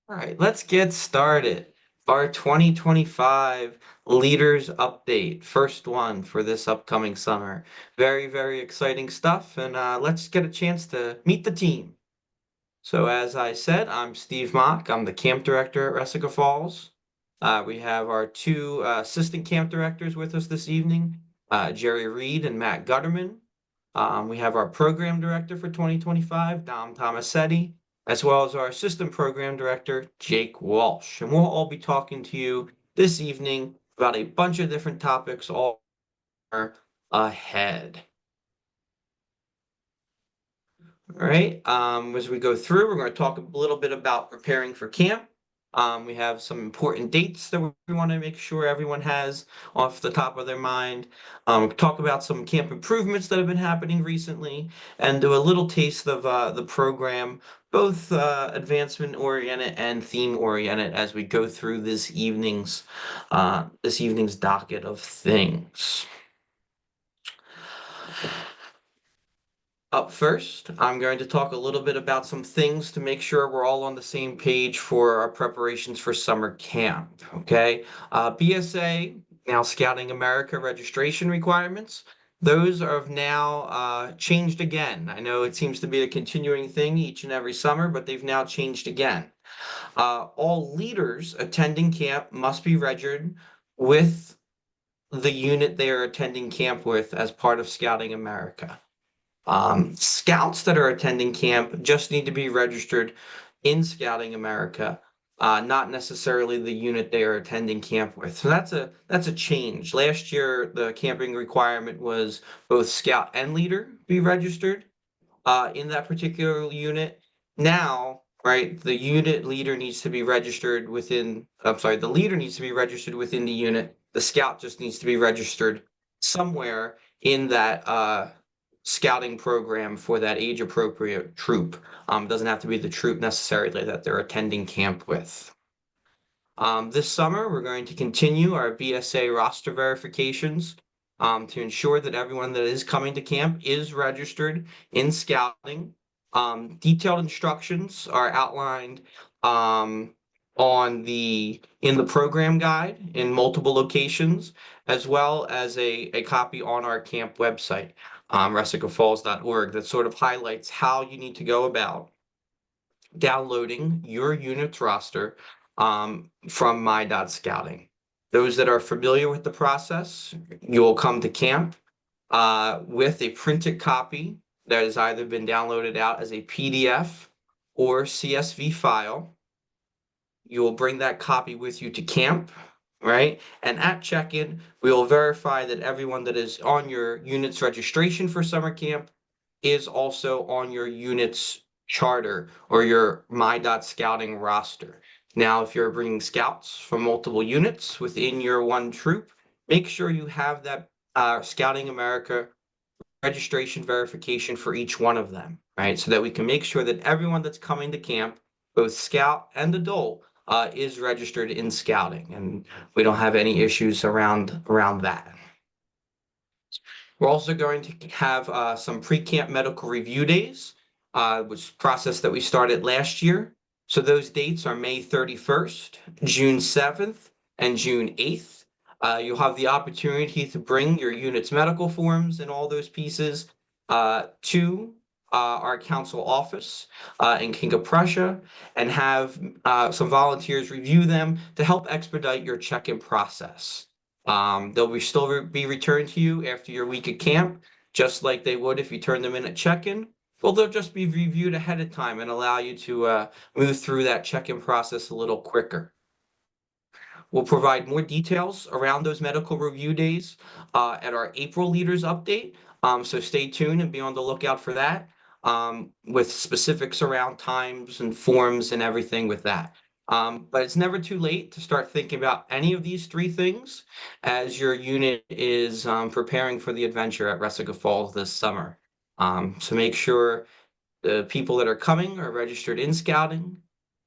All right, let's get started. Our 2025 leaders update, first one for this upcoming summer. Very, very exciting stuff, and let's get a chance to meet the team. So, as I said, I'm Steve Mock. I'm the camp director at Resica Falls. We have our two assistant camp directors with us this evening, Jerry Reed and Matt Gutterman. We have our program director for 2025, Dom Tomasetti, as well as our assistant program director, Jake Walsh. And we'll all be talking to you this evening about a bunch of different topics all ahead. All right. As we go through, we're going to talk a little bit about preparing for camp. We have some important dates that we want to make sure everyone has off the top of their mind. Talk about some camp improvements that have been happening recently, and do a little taste of the program, both advancement oriented and theme oriented, as we go through this evening's docket of things. Up first, I'm going to talk a little bit about some things to make sure we're all on the same page for our preparations for summer camp. Okay. BSA, now Scouting America registration requirements. Those have now changed again. I know it seems to be a continuing thing each and every summer, but they've now changed again. All leaders attending camp must be registered with the unit they are attending camp with as part of Scouting America. Scouts that are attending camp just need to be registered in Scouting America, not necessarily the unit they are attending camp with. So that's a change. Last year, the camping requirement was both scout and leader be registered in that particular unit. Now, right, the unit leader needs to be registered within, I'm sorry, the leader needs to be registered within the unit. The scout just needs to be registered somewhere in that scouting program for that age appropriate troop. It doesn't have to be the troop necessarily that they're attending camp with. This summer, we're going to continue our BSA roster verifications to ensure that everyone that is coming to camp is registered in scouting. Detailed instructions are outlined in the program guide in multiple locations, as well as a copy on our camp website, resicafalls.org, that sort of highlights how you need to go about downloading your unit's roster from my.scouting. Those that are familiar with the process, you will come to camp with a printed copy that has either been downloaded out as a PDF or CSV file. You will bring that copy with you to camp, right? And at check-in, we will verify that everyone that is on your unit's registration for summer camp is also on your unit's charter or your my.scouting roster. Now, if you're bringing scouts from multiple units within your one troop, make sure you have that Scouting America registration verification for each one of them, right? So that we can make sure that everyone that's coming to camp, both scout and adult, is registered in scouting, and we don't have any issues around that. We're also going to have some pre-camp medical review days, which process that we started last year. So those dates are May 31st, June 7th, and June 8th. You'll have the opportunity to bring your unit's medical forms and all those pieces to our council office in King of Prussia, and have some volunteers review them to help expedite your check-in process. They'll still be returned to you after your week at camp, just like they would if you turned them in at check-in. Well, they'll just be reviewed ahead of time and allow you to move through that check-in process a little quicker. We'll provide more details around those medical review days at our April Leaders Update. So stay tuned and be on the lookout for that, with specifics around times and forms and everything with that. But it's never too late to start thinking about any of these three things as your unit is preparing for the adventure at Resica Falls this summer. So make sure the people that are coming are registered in scouting.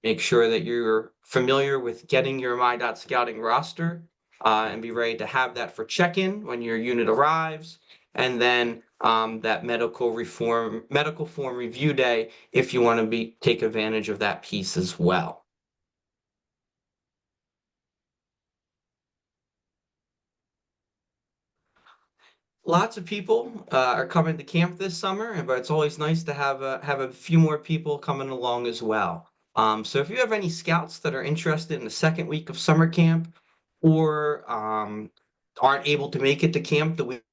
Make sure that you're familiar with getting your my.scouting roster, and be ready to have that for check-in when your unit arrives. And then that medical form review day if you want to take advantage of that piece as well. lots of people are coming to camp this summer, but it's always nice to have a few more people coming along as well. So if you have any scouts that are interested in the second week of summer camp, or aren't able to make it to camp the week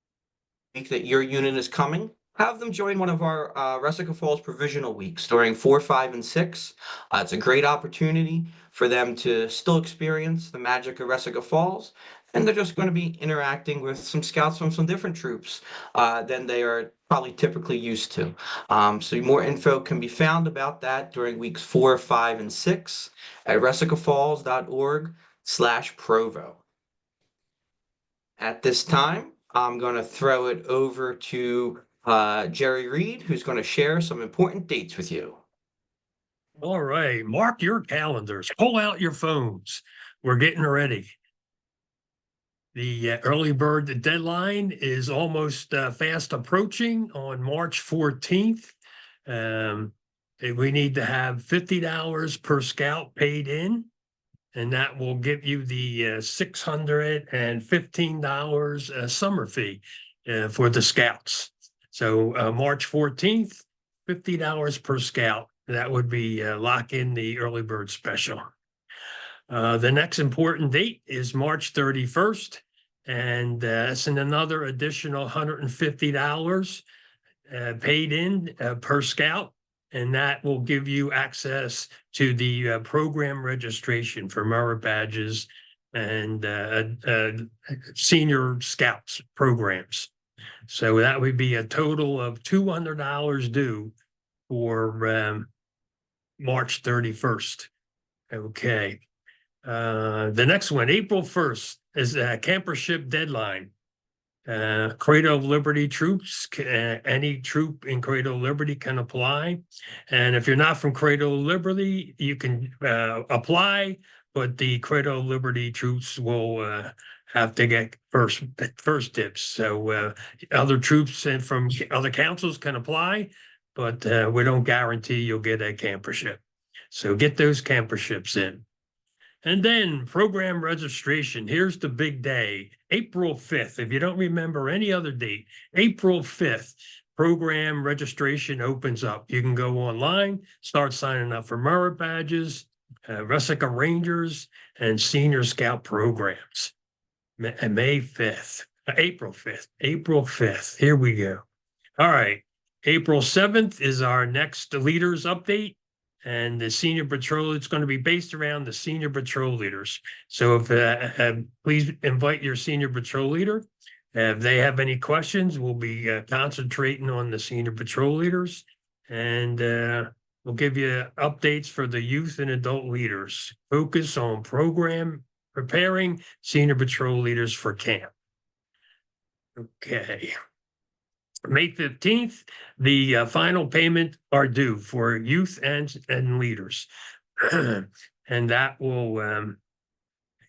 that your unit is coming, have them join one of our Resica Falls provisional weeks during 4, 5, and 6. It's a great opportunity for them to still experience the magic of Resica Falls, and they're just going to be interacting with some scouts from some different troops than they are probably typically used to. So more info can be found about that during weeks 4, 5, and 6 at resicafalls.org/provo. At this time, I'm going to throw it over to Jerry Reed, who's going to share some important dates with you. All right, mark your calendars, pull out your phones. We're getting ready. The early bird deadline is almost fast approaching on March 14th. We need to have $50 per scout paid in, and that will give you the $615 summer fee for the scouts. So March 14th, $50 per scout. That would be lock in the early bird special. The next important date is March 31st, and that's another additional $150 paid in per scout, and that will give you access to the program registration for merit badges and senior scouts programs. So that would be a total of $200 due for March 31st. Okay. The next one, April 1st, is a campership deadline. Cradle of Liberty troops, any troop in Cradle of Liberty can apply. And if you're not from Cradle of Liberty, you can apply, but the Cradle of Liberty troops will have to get first dibs. So other troops and from other councils can apply, but we don't guarantee you'll get a campership. So get those camperships in. And then program registration. Here's the big day, April 5th. If you don't remember any other date, April 5th, program registration opens up. You can go online, start signing up for merit badges, Resica Rangers, and Senior Scout programs. May 5th, April 5th, April 5th. Here we go. All right. April 7th is our next leaders update. And the senior patrol, it's going to be based around the senior patrol leaders. So if please invite your senior patrol leader. If they have any questions, we'll be concentrating on the senior patrol leaders. And we'll give you updates for the youth and adult leaders. Focus on program preparing senior patrol leaders for camp. Okay. May 15th, the final payment are due for youth and leaders. And that will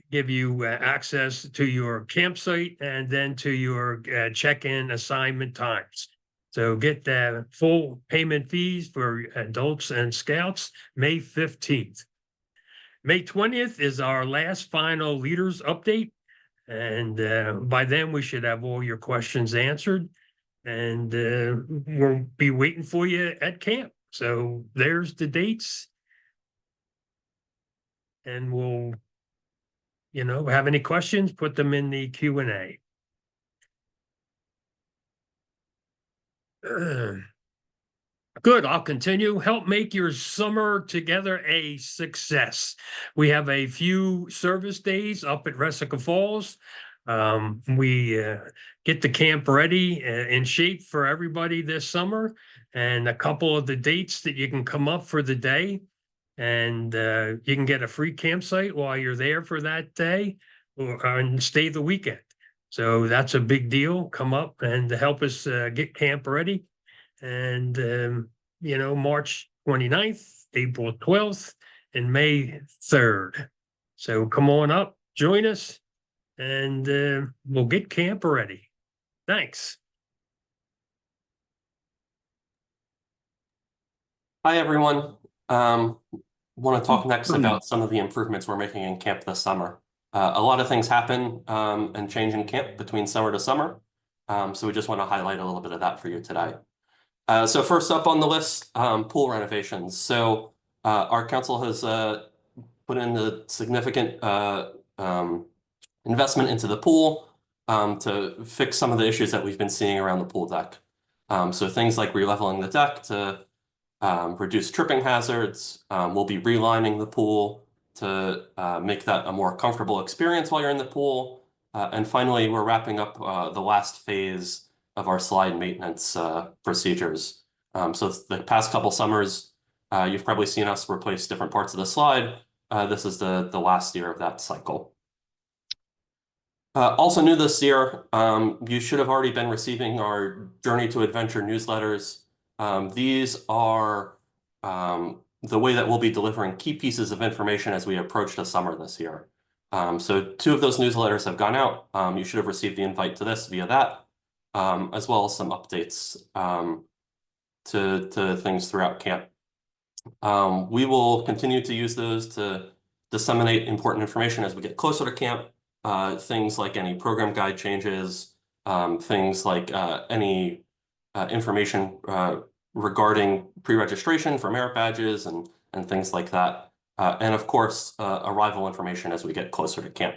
give you access to your campsite and then to your check-in assignment times. So get the full payment fees for adults and scouts May 15th. May 20th is our last final leaders update. And by then we should have all your questions answered. And we'll be waiting for you at camp. So there's the dates. And we'll, have any questions, put them in the Q&A. Good, I'll continue. Help make your summer together a success. We have a few service days up at Resica Falls. We get the camp ready in shape for everybody this summer, and a couple of the dates that you can come up for the day, and you can get a free campsite while you're there for that day and stay the weekend. So that's a big deal. Come up and help us get camp ready. And, March 29th, April 12th, and May 3rd. So come on up, join us, and we'll get camp ready. Thanks. Hi, everyone. Want to talk next about some of the improvements we're making in camp this summer. A lot of things happen and change in camp between summer to summer. So we just want to highlight a little bit of that for you today. So first up on the list, pool renovations. So our council has put in a significant investment into the pool to fix some of the issues that we've been seeing around the pool deck. So things like releveling the deck to reduce tripping hazards. We'll be relining the pool to make that a more comfortable experience while you're in the pool. And finally, we're wrapping up the last phase of our slide maintenance procedures. So the past couple summers, you've probably seen us replace different parts of the slide. This is the last year of that cycle. Also new this year, you should have already been receiving our Journey to Adventure newsletters. These are the way that we'll be delivering key pieces of information as we approach the summer this year. So 2 of those newsletters have gone out. You should have received the invite to this via that, as well as some updates to things throughout camp. We will continue to use those to disseminate important information as we get closer to camp. Things like any program guide changes, things like any information regarding pre-registration for merit badges and things like that. And of course, arrival information as we get closer to camp.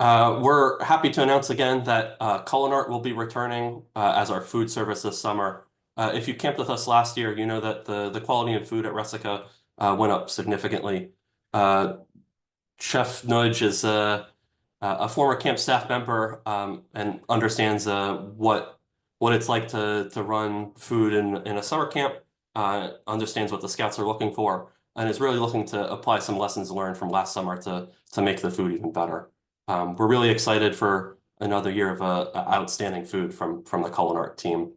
We're happy to announce again that Culinart will be returning as our food service this summer. If you camped with us last year, you know that the quality of food at Resica went up significantly. Chef Nudge is a former camp staff member and understands what it's like to run food in a summer camp, understands what the scouts are looking for, and is really looking to apply some lessons learned from last summer to make the food even better. We're really excited for another year of outstanding food from the Culinart team.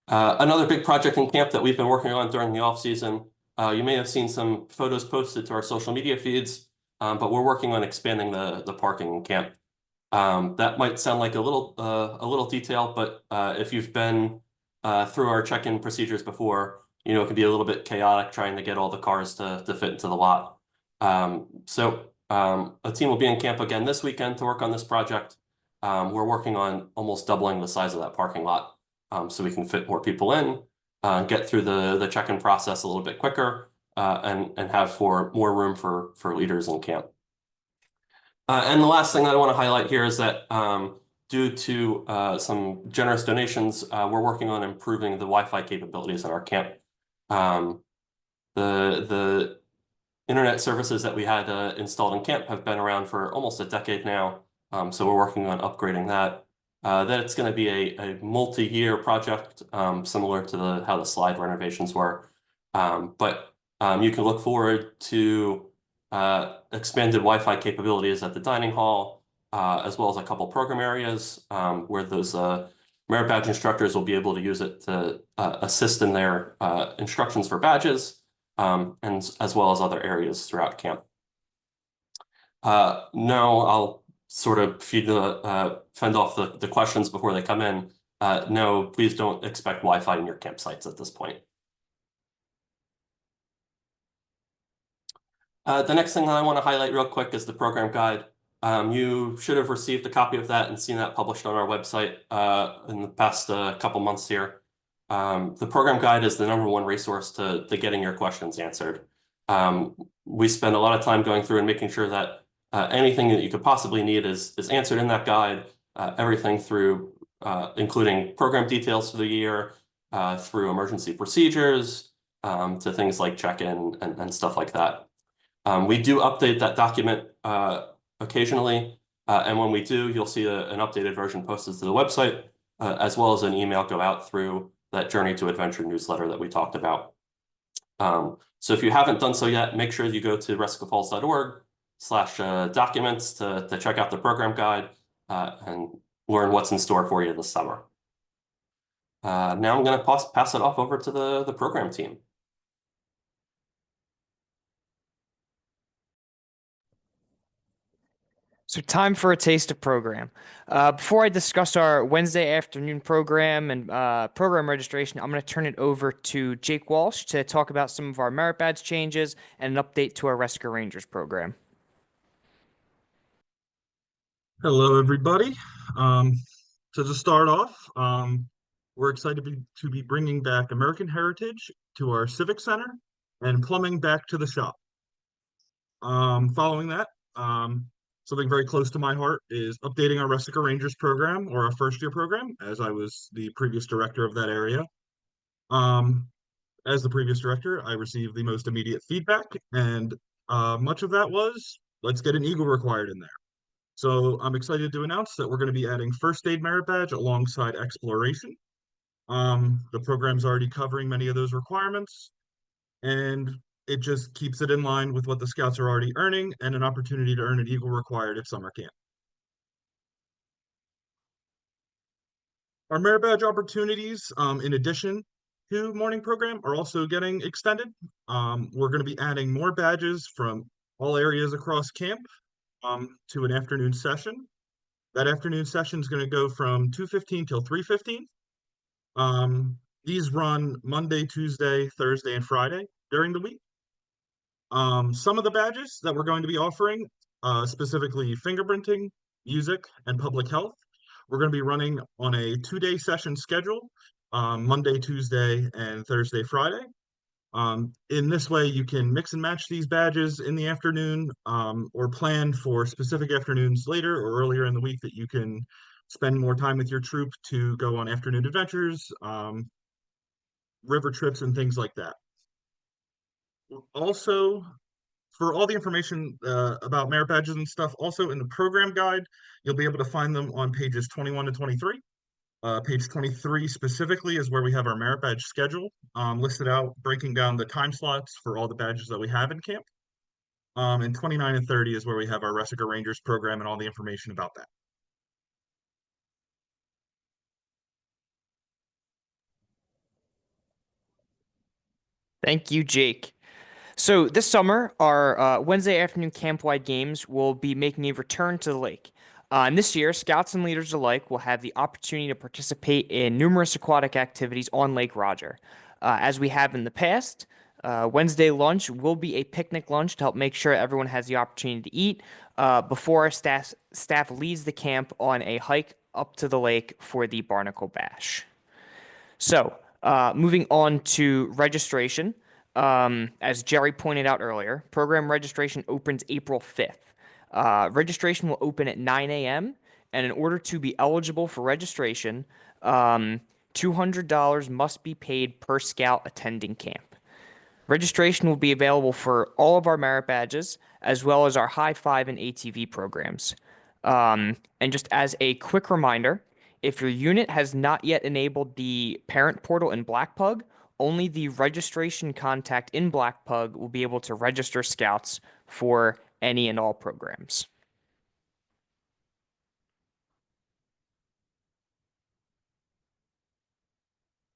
Another big project in camp that we've been working on during the off season. You may have seen some photos posted to our social media feeds, but we're working on expanding the parking in camp. That might sound like a little detail, but if you've been through our check-in procedures before, you know it can be a little bit chaotic trying to get all the cars to fit into the lot. So a team will be in camp again this weekend to work on this project. We're working on almost doubling the size of that parking lot so we can fit more people in, get through the check-in process a little bit quicker, and have more room for leaders in camp. And the last thing that I want to highlight here is that due to some generous donations, we're working on improving the Wi-Fi capabilities in our camp. The internet services that we had installed in camp have been around for almost a decade now, so we're working on upgrading that. That it's going to be a multi-year project, similar to how the slide renovations were. But you can look forward to expanded Wi-Fi capabilities at the dining hall, as well as a couple program areas where those merit badge instructors will be able to use it to assist in their instructions for badges, and as well as other areas throughout camp. Now I'll sort of fend off the questions before they come in. No, please don't expect Wi-Fi in your campsites at this point. The next thing that I want to highlight real quick is the program guide. You should have received a copy of that and seen that published on our website in the past couple months here. The program guide is the #1 resource to getting your questions answered. We spend a lot of time going through and making sure that anything that you could possibly need is answered in that guide, everything through including program details for the year, through emergency procedures, to things like check-in and stuff like that. We do update that document occasionally, and when we do, you'll see an updated version posted to the website, as well as an email go out through that Journey to Adventure newsletter that we talked about. So if you haven't done so yet, make sure you go to resicafalls.org/documents to check out the program guide and learn what's in store for you this summer. Now I'm going to pass it off over to the program team. So time for a taste of program. Before I discuss our Wednesday afternoon program and program registration, I'm going to turn it over to Jake Walsh to talk about some of our merit badge changes and an update to our Resica Rangers program. Hello, everybody. Um, to start off, we're excited to be bringing back American Heritage to our Civic Center and plumbing back to the shop. Following that, something very close to my heart is updating our Resica Rangers program or our first year program, as I was the previous director of that area. Um, as the previous director, I received the most immediate feedback, and much of that was, let's get an Eagle required in there. So I'm excited to announce that we're going to be adding First Aid Merit Badge alongside Exploration. The program's already covering many of those requirements, and it just keeps it in line with what the Scouts are already earning and an opportunity to earn an Eagle required at summer camp. Our Merit Badge opportunities, in addition to morning program, are also getting extended. We're going to be adding more badges from all areas across camp to an afternoon session. That afternoon session is going to go from 2:15 till 3:15. These run Monday, Tuesday, Thursday, and Friday during the week. Some of the badges that we're going to be offering, specifically fingerprinting, music, and public health, we're going to be running on a 2-day session schedule, Monday, Tuesday, and Thursday, Friday. In this way, you can mix and match these badges in the afternoon, or plan for specific afternoons later or earlier in the week that you can spend more time with your troop to go on afternoon adventures, river trips, and things like that. Also, for all the information about merit badges and stuff, also in the program guide, you'll be able to find them on pages 21 to 23. Page 23 specifically is where we have our merit badge schedule listed out, breaking down the time slots for all the badges that we have in camp. And 29 and 30 is where we have our Resica Rangers program and all the information about that. Thank you, Jake. So this summer, our Wednesday afternoon camp-wide games will be making a return to the lake. And this year, scouts and leaders alike will have the opportunity to participate in numerous aquatic activities on Lake Roger. As we have in the past, Wednesday lunch will be a picnic lunch to help make sure everyone has the opportunity to eat before our staff leads the camp on a hike up to the lake for the Barnacle Bash. So, moving on to registration. As Jerry pointed out earlier, program registration opens April 5th. Registration will open at 9 a.m. And in order to be eligible for registration, $200 must be paid per scout attending camp. Registration will be available for all of our merit badges, as well as our high five and ATV programs. And just as a quick reminder, if your unit has not yet enabled the parent portal in Blackpug, only the registration contact in Blackpug will be able to register scouts for any and all programs.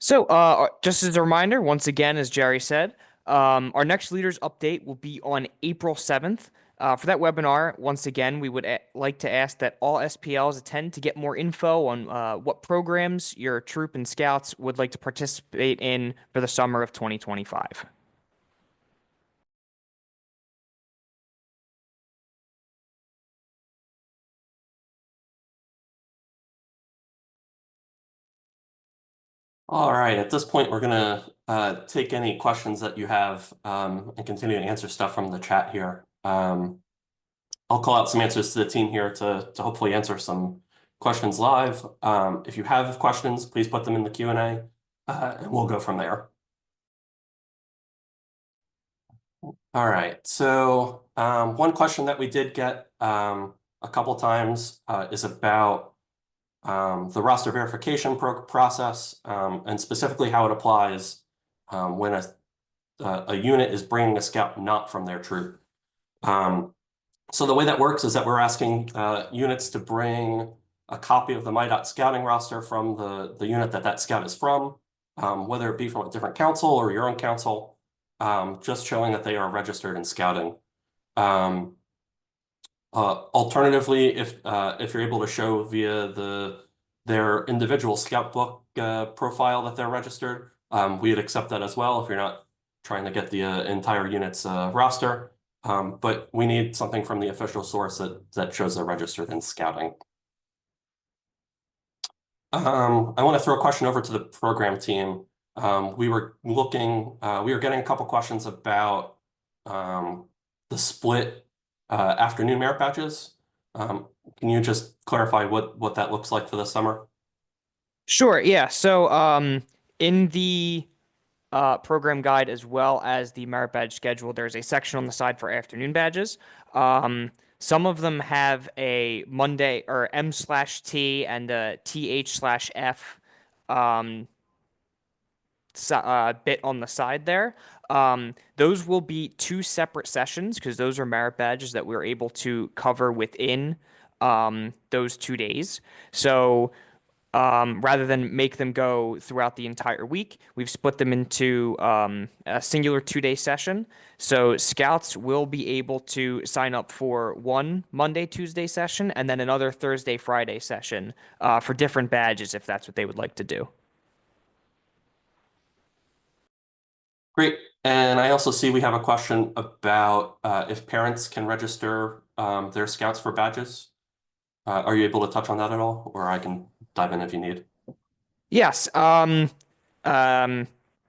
So, just as a reminder, once again, as Jerry said, our next leaders update will be on April 7th. For that webinar, once again, we would like to ask that all SPLs attend to get more info on what programs your troop and scouts would like to participate in for the summer of 2025. All right, at this point, we're gonna take any questions that you have and continue to answer stuff from the chat here. I'll call out some answers to the team here to hopefully answer some questions live. If you have questions, please put them in the Q&A and we'll go from there. All right, so one question that we did get a couple times is about the roster verification process and specifically how it applies when a unit is bringing a scout not from their troop. So the way that works is that we're asking units to bring a copy of the MyDOT scouting roster from the unit that scout is from, whether it be from a different council or your own council, just showing that they are registered in scouting. Alternatively, if you're able to show via their individual scout book profile that they're registered, we'd accept that as well if you're not trying to get the entire unit's roster. but we need something from the official source that shows they're registered in scouting. I want to throw a question over to the program team. We were getting a couple questions about the split afternoon merit badges. Can you just clarify what that looks like for the summer? Sure, yeah. So in the program guide as well as the merit badge schedule, there's a section on the side for afternoon badges. Some of them have a Monday or M/T and a TH/F bit on the side there. Those will be two separate sessions because those are merit badges that we're able to cover within those 2 days. So rather than make them go throughout the entire week, we've split them into a singular 2-day session. So scouts will be able to sign up for one Monday, Tuesday session and then another Thursday, Friday session for different badges if that's what they would like to do. Great. And I also see we have a question about if parents can register their scouts for badges. Are you able to touch on that at all, or I can dive in if you need? Yes.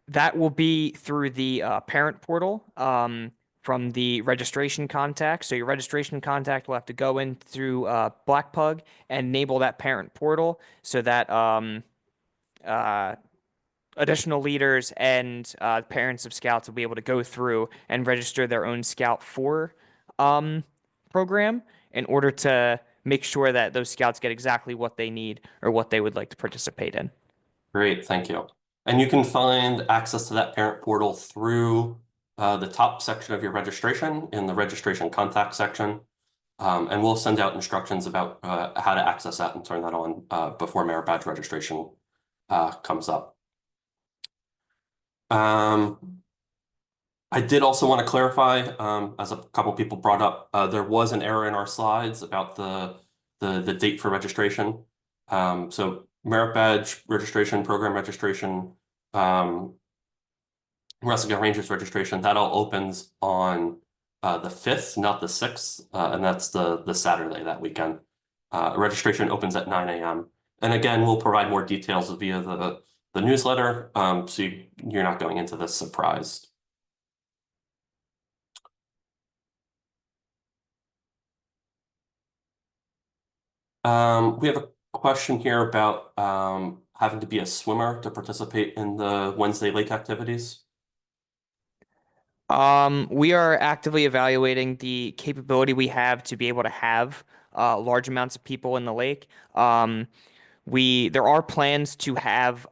That will be through the parent portal from the registration contact. So your registration contact will have to go in through Blackpug and enable that parent portal so that additional leaders and parents of scouts will be able to go through and register their own Scout 4 program in order to make sure that those scouts get exactly what they need or what they would like to participate in. Great, thank you. And you can find access to that parent portal through the top section of your registration in the registration contact section. And we'll send out instructions about how to access that and turn that on before merit badge registration comes up. I did also want to clarify, as a couple people brought up, there was an error in our slides about the date for registration. So merit badge registration, program registration, Resica Rangers registration, that all opens on the 5th, not the 6th, and that's the Saturday that weekend. Registration opens at 9 a.m. And again, we'll provide more details via the newsletter, so you're not going into this surprised. We have a question here about having to be a swimmer to participate in the Wednesday lake activities. We are actively evaluating the capability we have to be able to have large amounts of people in the lake. There are plans to have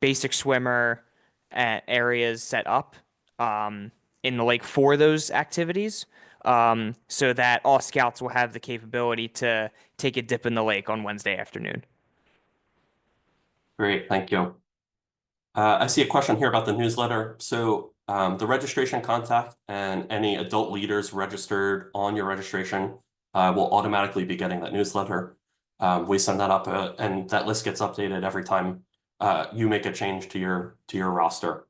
basic swimmer areas set up in the lake for those activities, so that all scouts will have the capability to take a dip in the lake on Wednesday afternoon. Great, thank you. I see a question here about the newsletter. So the registration contact and any adult leaders registered on your registration will automatically be getting that newsletter. We send that up and that list gets updated every time you make a change to your roster.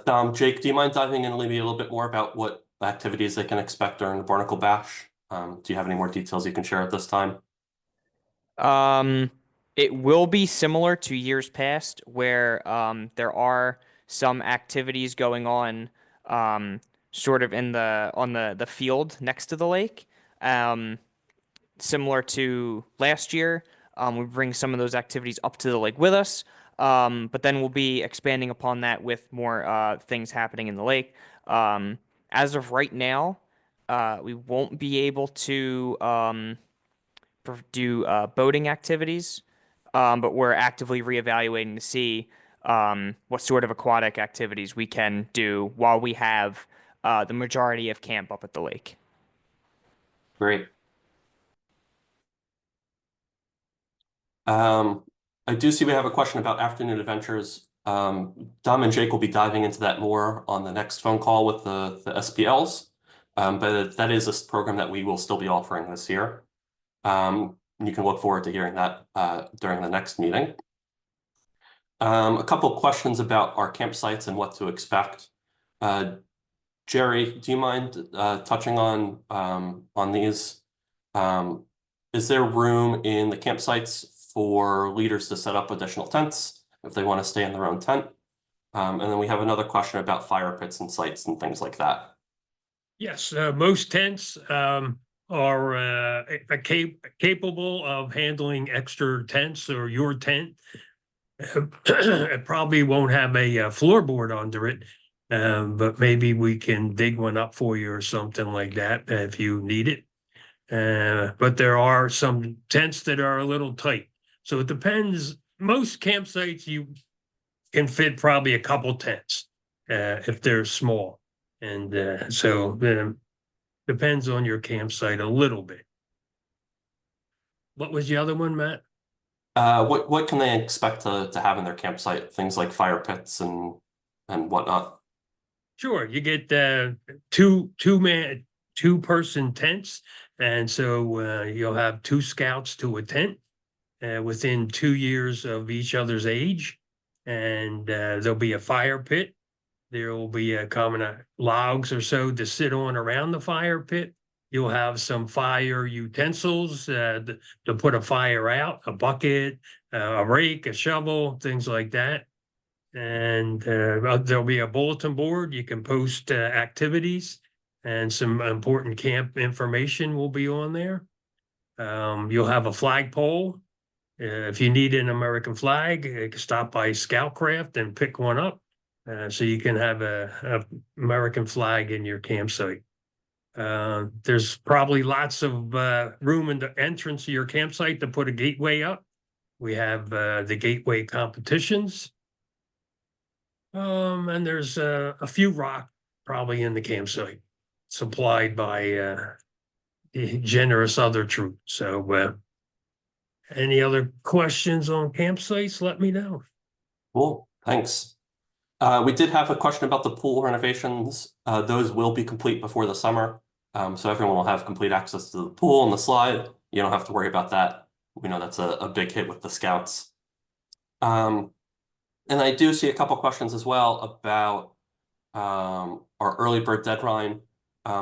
Dom, Jake, do you mind diving in maybe a little bit more about what activities they can expect during the Barnacle Bash? Do you have any more details you can share at this time? It will be similar to years past where there are some activities going on sort of on the field next to the lake. Similar to last year, we bring some of those activities up to the lake with us. But then we'll be expanding upon that with more things happening in the lake. As of right now, we won't be able to do boating activities, but we're actively reevaluating to see what sort of aquatic activities we can do while we have the majority of camp up at the lake. Great. I do see we have a question about afternoon adventures. Dom and Jake will be diving into that more on the next phone call with the SPLs. But that is a program that we will still be offering this year. You can look forward to hearing that during the next meeting. A couple questions about our campsites and what to expect. Jerry, do you mind touching on these? Is there room in the campsites for leaders to set up additional tents if they want to stay in their own tent? And then we have another question about fire pits and sites and things like that. Yes, most tents are capable of handling extra tents or your tent. It probably won't have a floorboard under it, but maybe we can dig one up for you or something like that if you need it. But there are some tents that are a little tight. So it depends. Most campsites, you can fit probably a couple tents if they're small. And so depends on your campsite a little bit. What was the other one, Matt? What can they expect to have in their campsite? Things like fire pits and whatnot. Sure, you get two person tents, and so you'll have two scouts to a tent within 2 years of each other's age, and there'll be a fire pit. There will be a common logs or so to sit on around the fire pit. You'll have some fire utensils to put a fire out, a bucket, a rake, a shovel, things like that. And there'll be a bulletin board. You can post activities, and some important camp information will be on there. You'll have a flagpole. If you need an American flag, stop by Scoutcraft and pick one up. So you can have a American flag in your campsite. There's probably lots of room in the entrance of your campsite to put a gateway up. We have the gateway competitions. And there's a few rock probably in the campsite supplied by generous other troops. So any other questions on campsites, let me know. Cool, thanks. We did have a question about the pool renovations. Those will be complete before the summer. So everyone will have complete access to the pool and the slide. You don't have to worry about that. We know that's a big hit with the scouts. And I do see a couple questions as well about our early bird deadline.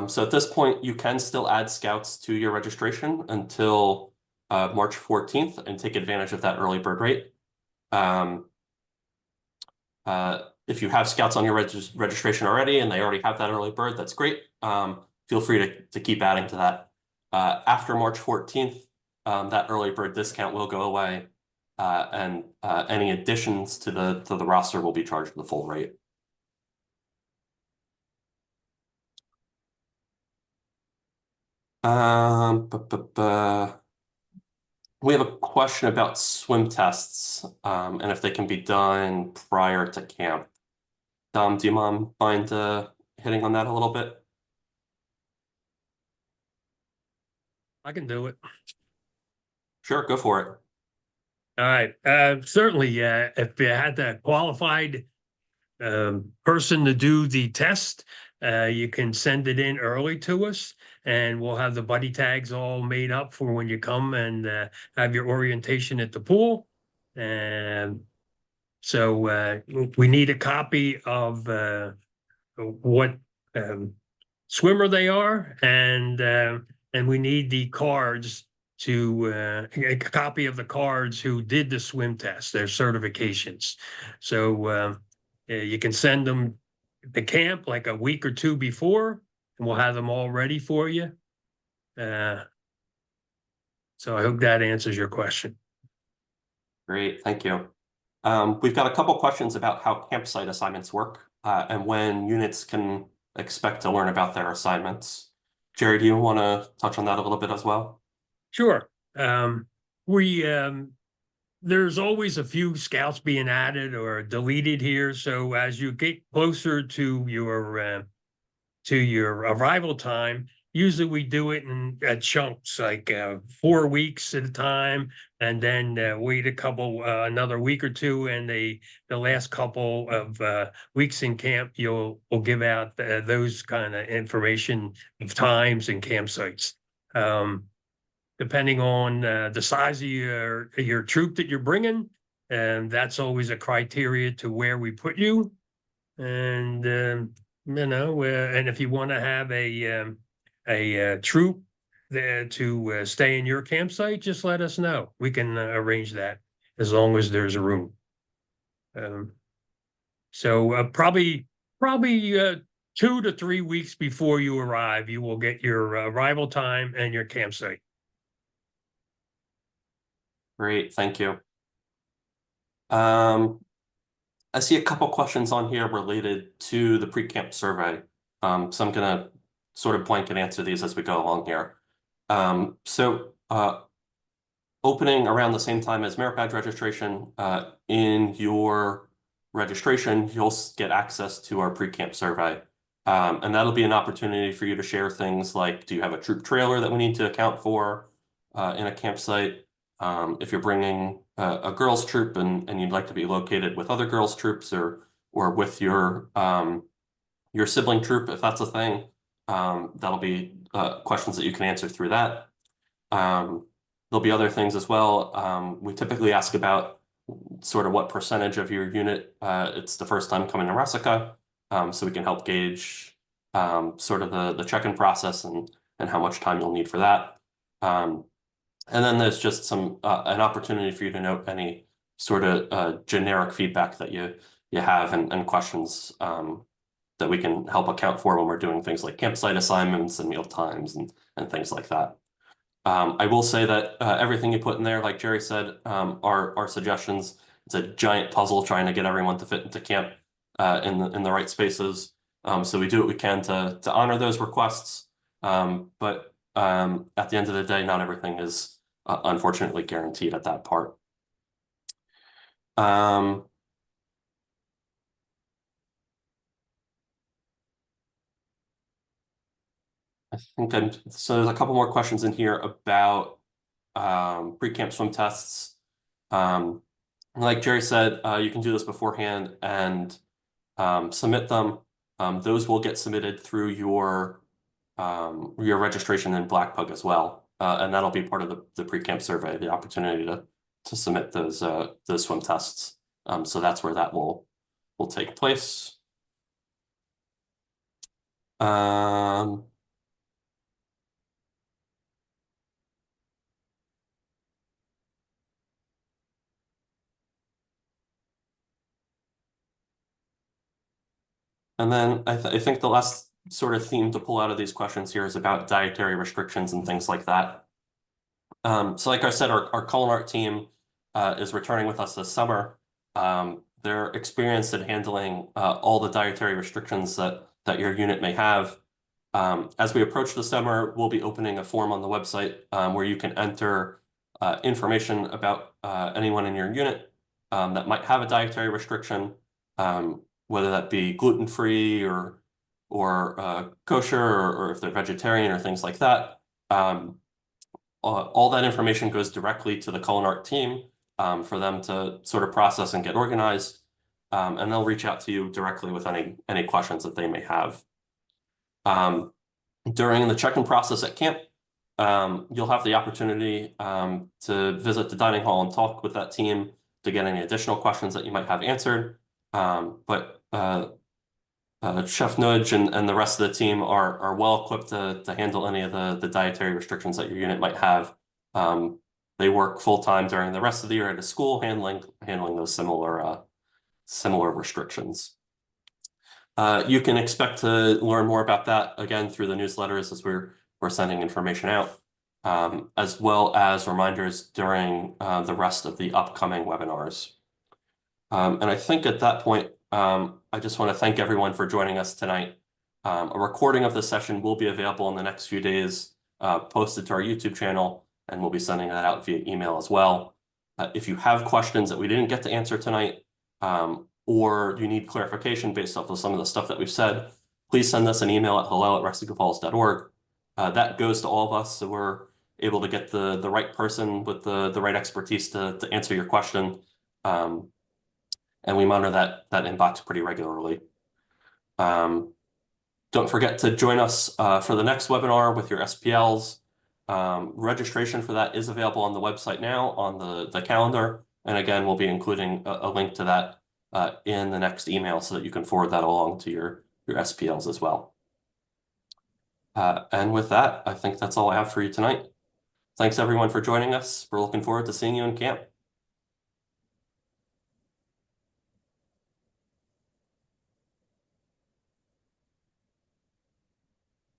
So at this point, you can still add scouts to your registration until March 14th and take advantage of that early bird rate. If you have scouts on your registration already and they already have that early bird, that's great. Feel free to keep adding to that. After March 14th, that early bird discount will go away, and any additions to the roster will be charged the full rate. We have a question about swim tests, and if they can be done prior to camp. Dom, do you mind hitting on that a little bit? I can do it. Sure, go for it. All right. Certainly, if you had a qualified person to do the test, you can send it in early to us, and we'll have the buddy tags all made up for when you come and have your orientation at the pool. And so we need a copy of what swimmer they are, and we need the cards to a copy of the cards who did the swim test, their certifications. So you can send them to camp like a week or two before, and we'll have them all ready for you. So I hope that answers your question. Great, thank you. We've got a couple questions about how campsite assignments work and when units can expect to learn about their assignments. Jerry, do you want to touch on that a little bit as well? Sure. There's always a few scouts being added or deleted here. So as you get closer to your arrival time, usually we do it in chunks, like 4 weeks at a time, and then wait another week or two, and the last couple of weeks in camp, we'll give out those kind of information of times and campsites. depending on the size of your troop that you're bringing. And that's always a criteria to where we put you. And, and if you want to have a troop there to stay in your campsite, just let us know. We can arrange that as long as there's a room. So probably 2 to 3 weeks before you arrive, you will get your arrival time and your campsite. Great, thank you. I see a couple questions on here related to the pre-camp survey. So I'm gonna sort of blanket answer these as we go along here. Opening around the same time as merit badge registration, in your registration, you'll get access to our pre-camp survey. And that'll be an opportunity for you to share things like, do you have a troop trailer that we need to account for in a campsite? If you're bringing a girls' troop and you'd like to be located with other girls' troops or with your sibling troop, if that's a thing, that'll be questions that you can answer through that. There'll be other things as well. We typically ask about sort of what percentage of your unit it's the first time coming to Resica, so we can help gauge sort of the check-in process and how much time you'll need for that. And then there's just some an opportunity for you to note any sort of generic feedback that you have and questions that we can help account for when we're doing things like campsite assignments and meal times and things like that. I will say that everything you put in there, like Jerry said, are suggestions. It's a giant puzzle trying to get everyone to fit into camp in the right spaces. So we do what we can to honor those requests. But at the end of the day, not everything is unfortunately guaranteed at that part. I think so there's a couple more questions in here about pre-camp swim tests. Like Jerry said, you can do this beforehand and submit them. Those will get submitted through your registration in Blackpug as well. And that'll be part of the pre-camp survey, the opportunity to submit those swim tests. So that's where that will take place. And then I think the last sort of theme to pull out of these questions here is about dietary restrictions and things like that. So like I said, our culinary team is returning with us this summer. They're experienced at handling all the dietary restrictions that your unit may have. As we approach the summer, we'll be opening a form on the website where you can enter information about anyone in your unit that might have a dietary restriction, whether that be gluten-free or kosher or if they're vegetarian or things like that. All that information goes directly to the culinary team for them to sort of process and get organized. And they'll reach out to you directly with any questions that they may have. During the check-in process at camp, you'll have the opportunity to visit the dining hall and talk with that team to get any additional questions that you might have answered. But Chef Nudge and the rest of the team are well equipped to handle any of the dietary restrictions that your unit might have. They work full-time during the rest of the year at a school handling those similar restrictions. You can expect to learn more about that again through the newsletters as we're sending information out, as well as reminders during the rest of the upcoming webinars. And I think at that point, I just want to thank everyone for joining us tonight. A recording of the session will be available in the next few days, posted to our YouTube channel, and we'll be sending that out via email as well. If you have questions that we didn't get to answer tonight, or you need clarification based off of some of the stuff that we've said, please send us an email at hello@resicafalls.org. That goes to all of us, so we're able to get the right person with the right expertise to answer your question. And we monitor that inbox pretty regularly. Don't forget to join us for the next webinar with your SPLs. Registration for that is available on the website now on the calendar. And again, we'll be including a link to that in the next email so that you can forward that along to your SPLs as well. And with that, I think that's all I have for you tonight. Thanks everyone for joining us. We're looking forward to seeing you in camp.